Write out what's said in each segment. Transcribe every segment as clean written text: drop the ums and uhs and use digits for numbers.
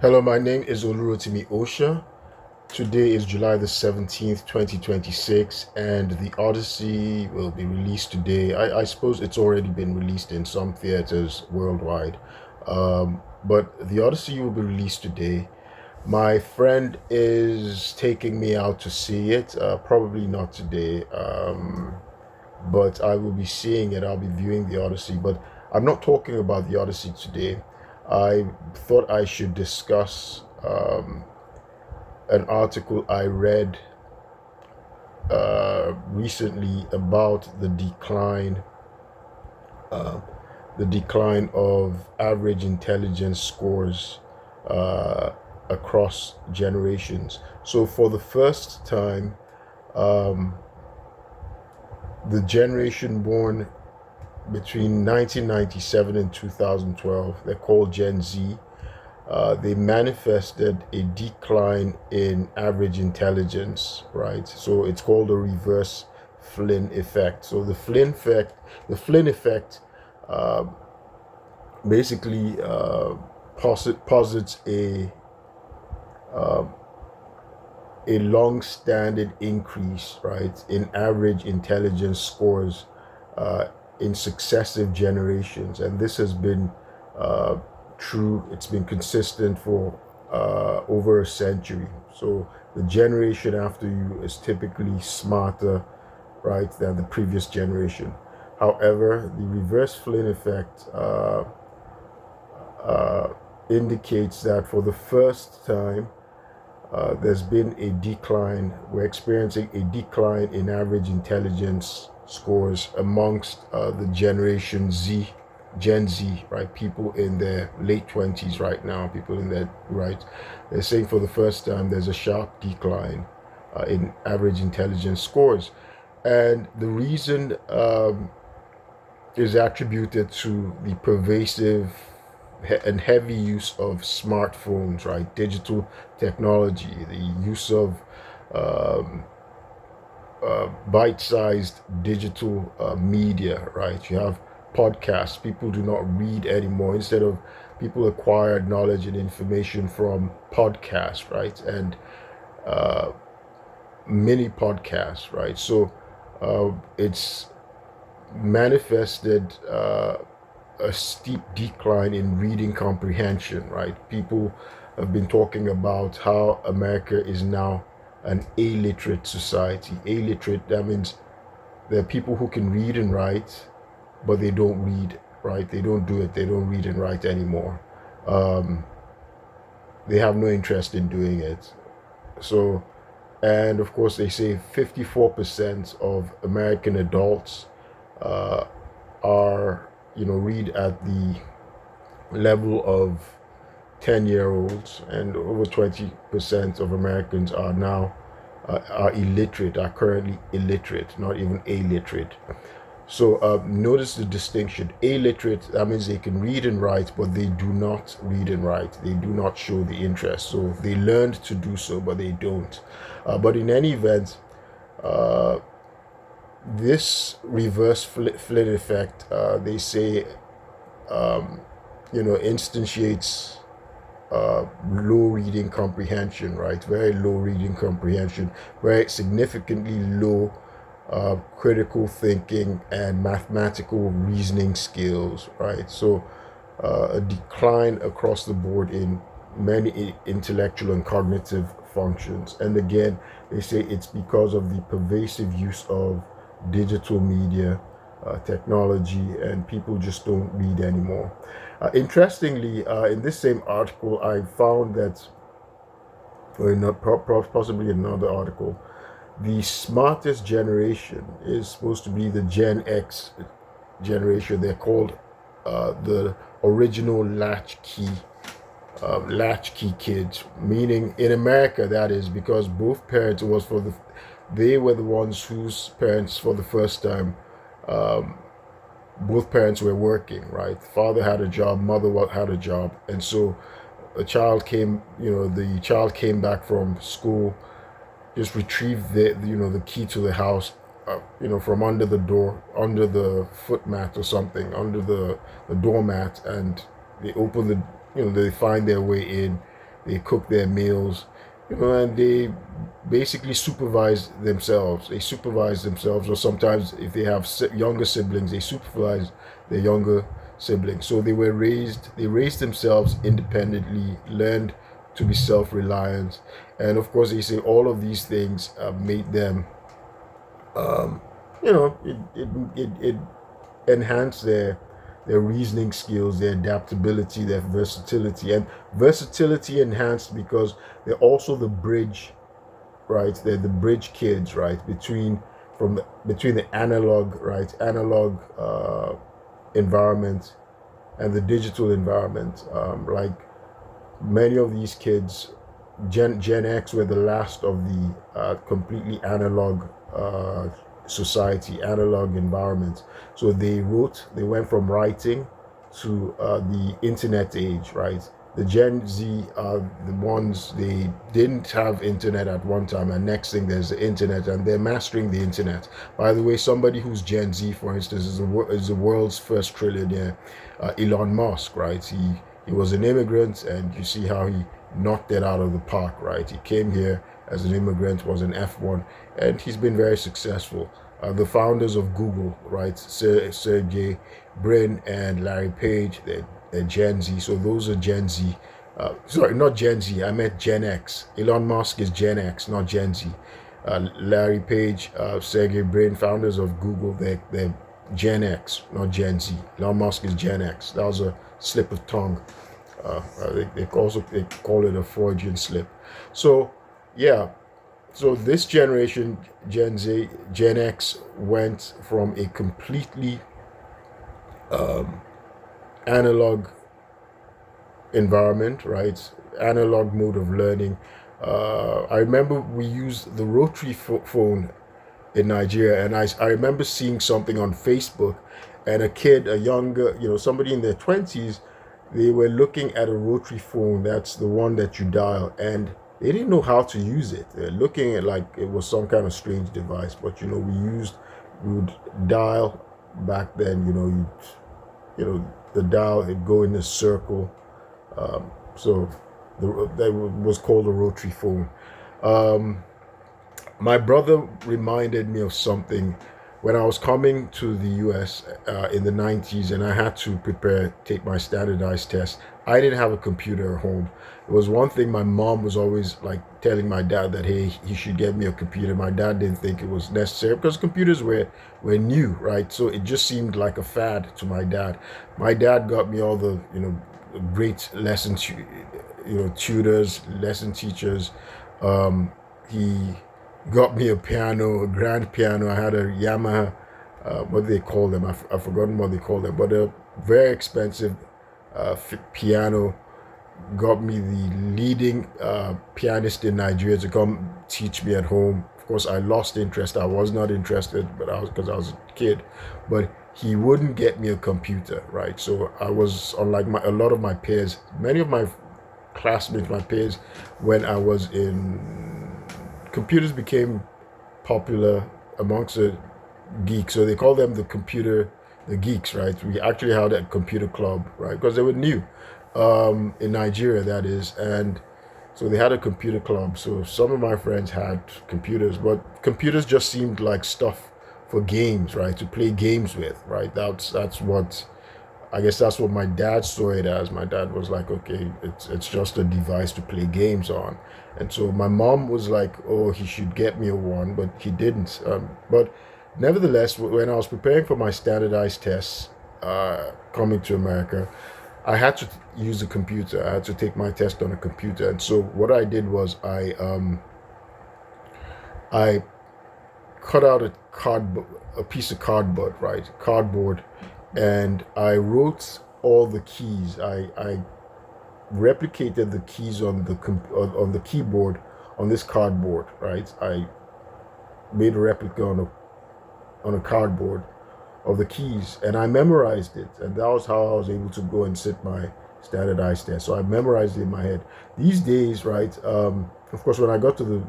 Hello, my name is Olurotimi Osha. Today is July the 17th, 2026, and The Odyssey will be released today. I suppose it's already been released in some theaters worldwide, but The Odyssey will be released today. My friend is taking me out to see it, probably not today, but I will be seeing it. I'll be viewing The Odyssey, but I'm not talking about The Odyssey today. I thought I should discuss an article I read recently about uh, the decline of average intelligence scores uh, across generations. So for the first time, um, the generation born between 1997 and 2012, they're called Gen Z. They manifested a decline in average intelligence, right? So it's called a reverse Flynn effect. So the Flynn effect uh, basically posits uh, a long-standing increase, right, in average intelligence scores uh, in successive generations, and this has been uh, true. It's been consistent for over a century. So the generation after you is typically smarter, right, than the previous generation. However, the reverse Flynn effect uh, indicates that for the first time, there's been a decline. We're experiencing a decline in average intelligence scores amongst the Generation Z, Gen Z, right? People in their late 20s right now, people in their right. They're saying for the first time there's a sharp decline in average intelligence scores. And the reason is attributed to the pervasive and heavy use of smartphones, right? Digital technology, the use of um, bite-sized digital media, right? You have podcasts. People do not read anymore. Instead of people acquired knowledge and information from podcasts, right? And uh, mini podcasts, right? So it's manifested a steep decline in reading comprehension, right? People have been talking about how America is now an illiterate society. Illiterate, that means there are people who can read and write, but they don't read, right? They don't do it. They don't read and write anymore. Um, they have no interest in doing it. So, and of course, they say 54% of American adults uh, are, read at the level of 10-year-olds, and over 20% of Americans are now are illiterate, are currently illiterate, not even illiterate. So notice the distinction. Illiterate, that means they can read and write, but they do not read and write. They do not show the interest. So they learned to do so, but they don't. But in any event, uh, this reverse Flynn effect, they say, um, instantiates low reading comprehension, right? Very low reading comprehension, very significantly low critical thinking and mathematical reasoning skills, right? So a decline across the board in many intellectual and cognitive functions. And again, they say it's because of the pervasive use of digital media, technology, and people just don't read anymore. Interestingly, in this same article, I found that, or not possibly another article, the smartest generation is supposed to be the Gen X generation. They're called the original latchkey kids, meaning in America, that is because both parents was for the they were the ones whose parents for the first time, um, both parents were working, right? Father had a job, mother had a job, and so the child came back from school, just retrieved the key to the house, from under the door, under the foot mat or something, under the doormat, and they open they find their way in, they cook their meals, and they basically supervise themselves. They supervise themselves, or sometimes if they have younger siblings, they supervise their younger siblings. So they raised themselves independently, learned to be self-reliant, and of course, they say all of these things made them, um, it enhanced their reasoning skills, their adaptability, their versatility, and versatility enhanced because they're also the bridge, right? They're the bridge kids, right, between the analog environment and the digital environment. Like many of these kids, Gen X were the last of the completely analog society, analog environment. So they went from writing to the internet age, right? The Gen Z are the ones, they didn't have internet at one time, and next thing there's the internet, and they're mastering the internet. By the way, somebody who's Gen Z, for instance, is the world's first trillionaire, Elon Musk, right? He was an immigrant, and you see how he knocked it out of the park, right? He came here as an immigrant, was an F1, and he's been very successful. The founders of Google, right? Sergey Brin and Larry Page, they're Gen Z. So those are Gen Z. Sorry, not Gen Z. I meant Gen X. Elon Musk is Gen X, not Gen Z. Larry Page, Sergey Brin, founders of Google, they're Gen X, not Gen Z. Elon Musk is Gen X. That was a slip of tongue. They call it a Freudian slip. So, yeah. So this generation, Gen X, went from a completely analog environment, right? Analog mode of learning. I remember we used the rotary phone in Nigeria, and I remember seeing something on Facebook, and a kid, a younger, somebody in their 20s, they were looking at a rotary phone. That's the one that you dial, and they didn't know how to use it. They're looking at like it was some kind of strange device, but we would dial back then. The dial would go in a circle. So that was called a rotary phone. My brother reminded me of something when I was coming to the US in the 90s, and I had to take my standardized test. I didn't have a computer at home. It was one thing my mom was always like telling my dad that, hey, he should get me a computer. My dad didn't think it was necessary because computers were new, right? So it just seemed like a fad to my dad. My dad got me all the, great tutors, lesson teachers. He got me a piano, a grand piano. I had a Yamaha, what do they call them? I've forgotten what they call them, but a very expensive piano. Got me the leading pianist in Nigeria to come teach me at home. Of course, I lost interest. I was not interested, but because I was a kid. But he wouldn't get me a computer, right? So I was unlike a lot of my peers, many of my classmates, my peers, when I was in computers became popular amongst the geeks. So they call them the geeks, right? We actually had a computer club, right? Because they were new in Nigeria, that is. And so they had a computer club. So some of my friends had computers, but computers just seemed like stuff for games, right? To play games with, right? That's what I guess that's what my dad saw it as. My dad was like, okay, it's just a device to play games on. And so my mom was like, oh, he should get me a one, but he didn't. But nevertheless, when I was preparing for my standardized tests coming to America, I had to use a computer. I had to take my test on a computer. And so what I did was I cut out a piece of cardboard, right? Cardboard, and I wrote all the keys. I replicated the keys on the keyboard on this cardboard, right? I made a replica on a cardboard of the keys, and I memorized it, and that was how I was able to go and sit my standardized test. So I memorized it in my head. These days, right? Of course, when I got to the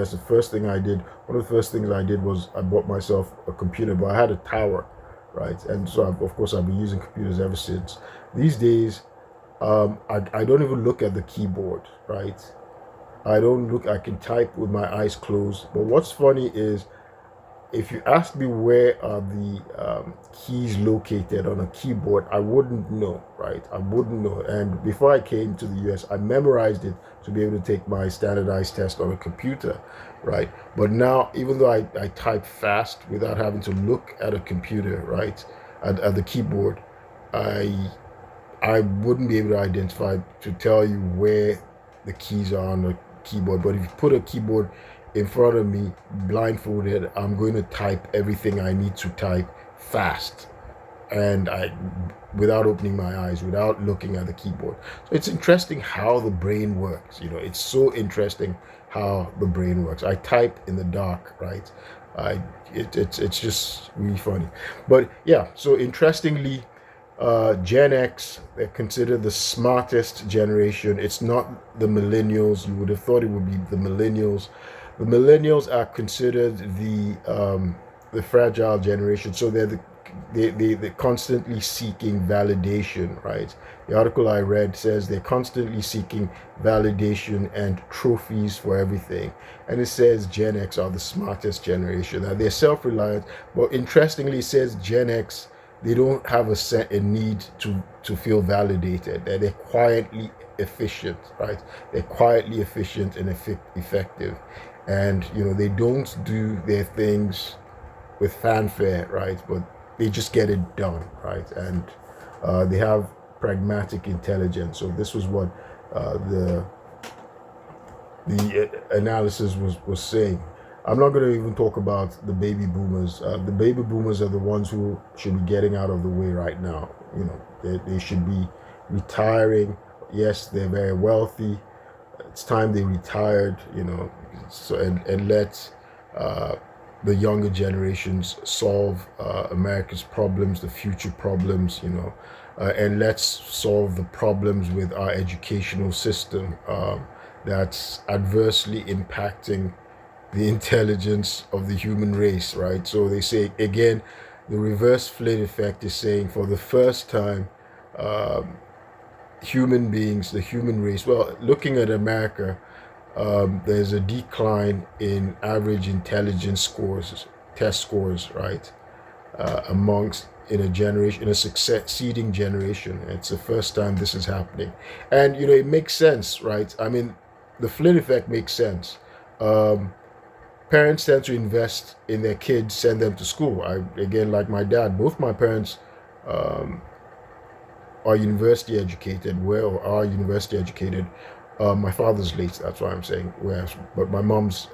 US, one of the first things I did was I bought myself a computer, but I had a tower, right? And so of course I've been using computers ever since. These days, I don't even look at the keyboard, right? I don't look. I can type with my eyes closed. But what's funny is, if you ask me where are the keys located on a keyboard, I wouldn't know, right? I wouldn't know. And before I came to the US, I memorized it to be able to take my standardized test on a computer, right? But now, even though I type fast without having to look at a computer, right, at the keyboard, I I wouldn't be able to identify to tell you where the keys are on the keyboard. But if you put a keyboard in front of me, blindfolded, I'm going to type everything I need to type fast, and I without opening my eyes, without looking at the keyboard. So it's interesting how the brain works. It's so interesting how the brain works. I type in the dark, right? I it's just really funny. But yeah, so interestingly, Gen X, they're considered the smartest generation. It's not the millennials. You would have thought it would be the millennials. The millennials are considered the fragile generation. So they're constantly seeking validation, right? The article I read says they're constantly seeking validation and trophies for everything. And it says Gen X are the smartest generation. Now they're self-reliant, but interestingly, it says Gen X, they don't have a need to feel validated. They're quietly efficient, right? They're quietly efficient and effective, and they don't do their things with fanfare, right? But they just get it done, right? And they have pragmatic intelligence. So this was what the analysis was saying. I'm not going to even talk about the baby boomers. The baby boomers are the ones who should be getting out of the way right now. They should be retiring. Yes, they're very wealthy. It's time they retired. So and let the younger generations solve America's problems, the future problems. And let's solve the problems with our educational system that's adversely impacting the intelligence of the human race, right? So they say, again, the reverse Flynn effect is saying, for the first time, human beings, the human race, well, looking at America, there's a decline in average intelligence scores, test scores, right? Amongst in a generation, in a succeeding generation. It's the first time this is happening. And, it makes sense, right? I mean, the Flynn effect makes sense. Parents tend to invest in their kids, send them to school. Again, like my dad, both my parents um, are university educated, are university educated. My father's late, that's why I'm saying. But my mom's,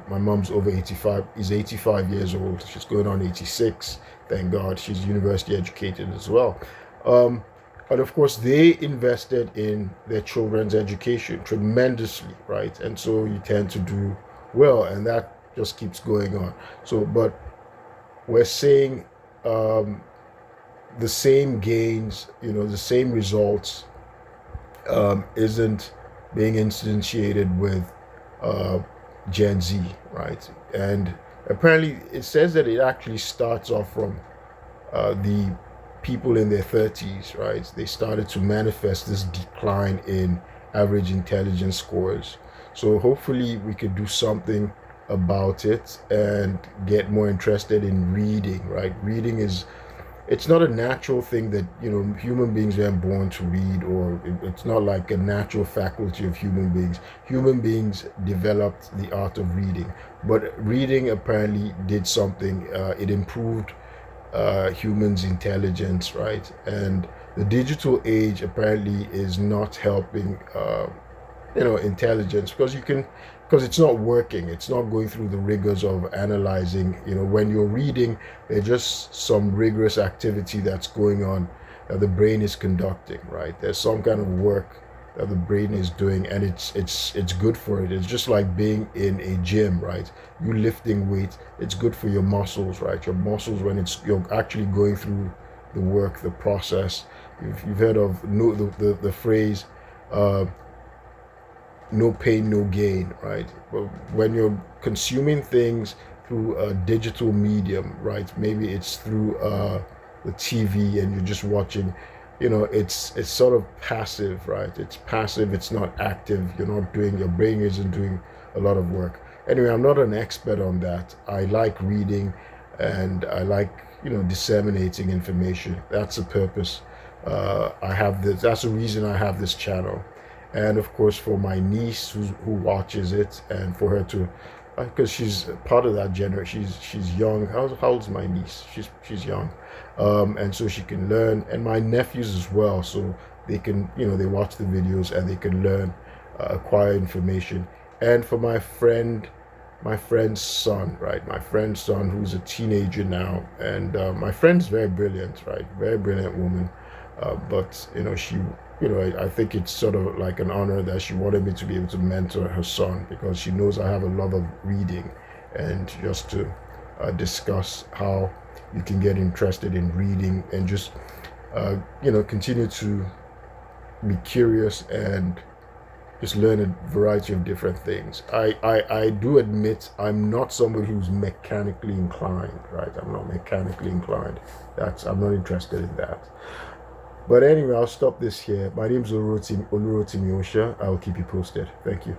my mom's over 85. Is 85 years old. She's going on 86. Thank God, she's university educated as well. Um, and of course, they invested in their children's education tremendously, right? And so you tend to do well, and that just keeps going on. So, but we're seeing the same gains, the same results isn't being instantiated with uh, Gen Z, right? And apparently, it says that it actually starts off from the people in their 30s, right? They started to manifest this decline in average intelligence scores. So hopefully we could do something about it and get more interested in reading, right? Reading is, it's not a natural thing that, human beings weren't born to read, or it's not like a natural faculty of human beings. Human beings developed the art of reading, but reading apparently did something. It improved humans' intelligence, right? And the digital age apparently is not helping, intelligence, because it's not working. It's not going through the rigors of analyzing. When you're reading, there's just some rigorous activity that's going on that the brain is conducting, right? There's some kind of work that the brain is doing, and it's good for it. It's just like being in a gym, right? You lifting weights, it's good for your muscles, right? Your muscles, when you're actually going through the work, the process. You've heard of the phrase no pain, no gain, right? But when you're consuming things through a digital medium, right? Maybe it's through the TV, and you're just watching it's sort of passive, right? It's passive, it's not active. You're not doing, your brain isn't doing a lot of work. Anyway, I'm not an expert on that. I like reading, and I like, disseminating information. That's the purpose. I have this, that's the reason I have this channel. And of course, for my niece who watches it, and for her to, because she's part of that generation. She's young. How old's my niece? She's young, and so she can learn. And my nephews as well, so they can, they watch the videos and they can learn, acquire information. And for my friend's son, right? My friend's son, who's a teenager now, and my friend's very brilliant, right? Very brilliant woman, but I think it's sort of like an honor that she wanted me to be able to mentor her son, because she knows I have a love of reading, and just to discuss how you can get interested in reading, and just continue to be curious and just learn a variety of different things. I do admit I'm not somebody who's mechanically inclined, right? I'm not mechanically inclined. I'm not interested in that. But anyway, I'll stop this here. My name is Olurotimi Osha. I will keep you posted. Thank you.